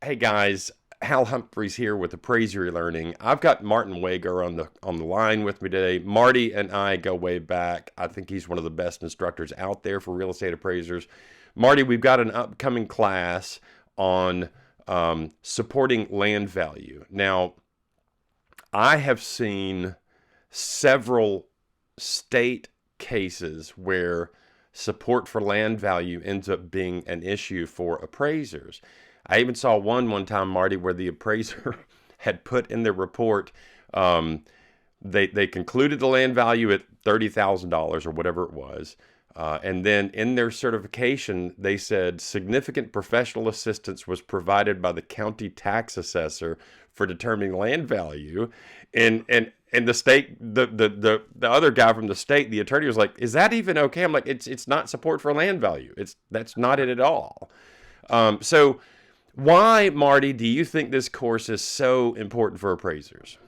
Hey guys, Hal Humphreys here with Appraiser eLearning. I've got Martin Wagar on the line with me today. Marty and I go way back. I think he's one of the best instructors out there for real estate appraisers. Marty, we've got an upcoming class on supporting land value. Now, I have seen several state cases where support for land value ends up being an issue for appraisers. I even saw one time, Marty, where the appraiser had put in their report, um, they concluded the land value at $30,000 or whatever it was. And then in their certification, they said significant professional assistance was provided by the county tax assessor for determining land value. And the state, the other guy from the state, the attorney was like, "Is that even okay?" I'm like, "It's not support for land value. That's not it at all." So why, Marty, do you think this course is so important for appraisers?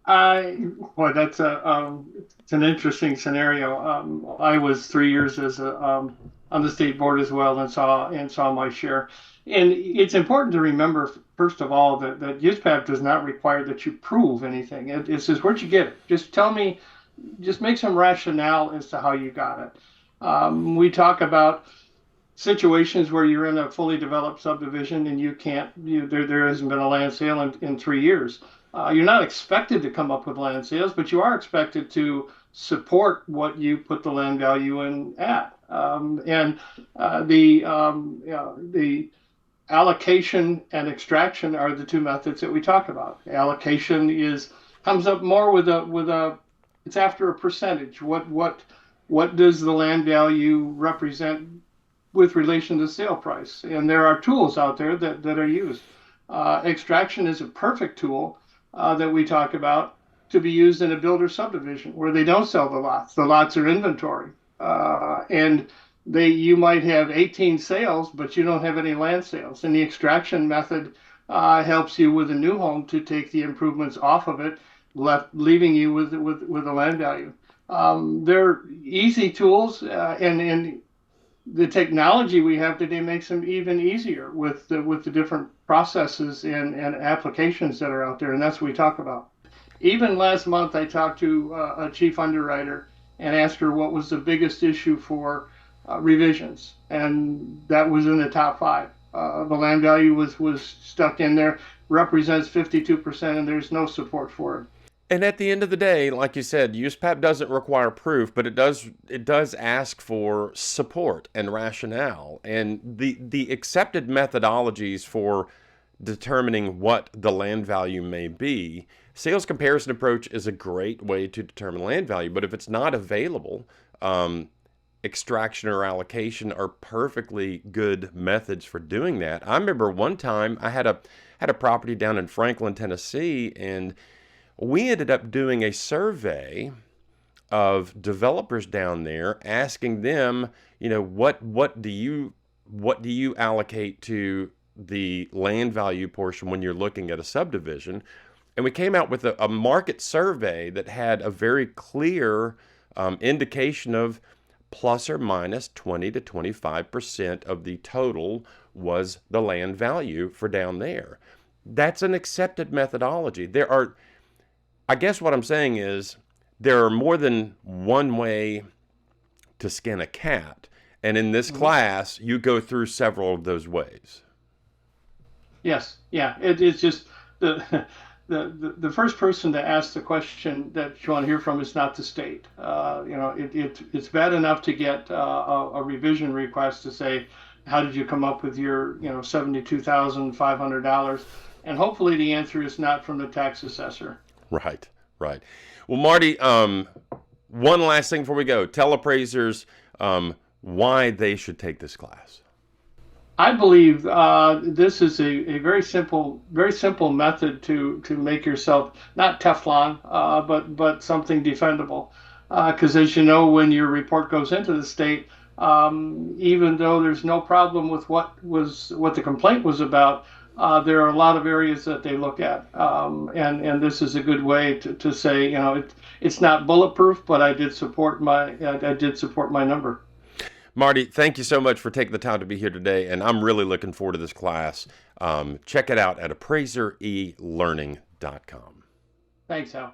I Boy, it's an interesting scenario. I was 3 years as a on the state board as well, and saw my share. And it's important to remember, first of all, that USPAP does not require that you prove anything. It says, where'd you get it? Just tell me, just make some rationale as to how you got it. We talk about situations where you're in a fully developed subdivision and you can't, there hasn't been a land sale in 3 years. You're not expected to come up with land sales, but you are expected to support what you put the land value in at. And the allocation and extraction are the two methods that we talk about. Allocation is comes up more with a it's after a percentage. What does the land value represent with relation to sale price? And there are tools out there that are used. Extraction is a perfect tool that we talk about to be used in a builder subdivision where they don't sell the lots. The lots are inventory, and you might have 18 sales, but you don't have any land sales. And the extraction method helps you with a new home to take the improvements off of it, leaving you with a land value. They're easy tools, and the technology we have today makes them even easier with the different processes and applications that are out there, and that's what we talk about. Even last month, I talked to a chief underwriter and asked her what was the biggest issue for revisions, and that was in the top five. The land value was stuck in there, represents 52%, and there's no support for it. And at the end of the day, like you said, USPAP doesn't require proof, but it does ask for support and rationale. And the accepted methodologies for determining what the land value may be, sales comparison approach is a great way to determine land value. But if it's not available, extraction or allocation are perfectly good methods for doing that. I remember one time I had a property down in Franklin, Tennessee, and we ended up doing a survey of developers down there, asking them, what do you allocate to the land value portion when you're looking at a subdivision? And we came out with a market survey that had a very clear indication of plus or minus 20 to 25% of the total was the land value for down there. That's an accepted methodology. I guess what I'm saying is there are more than one way to skin a cat. And in this Mhm. class, you go through several of those ways. Yes, yeah. It's just the, the first person to ask the question that you want to hear from is not the state. It's bad enough to get a revision request to say, how did you come up with your $72,500? And hopefully the answer is not from the tax assessor. Right, right. Well, Marty, one last thing before we go. Tell appraisers why they should take this class. I believe this is a very simple method to make yourself not Teflon, but something defendable. Because as you know, when your report goes into the state, even though there's no problem with what the complaint was about, there are a lot of areas that they look at, and this is a good way to say, it's not bulletproof, but I did support my number. Marty, thank you so much for taking the time to be here today, and I'm really looking forward to this class. Check it out at appraiserelearning.com. Thanks, Hal.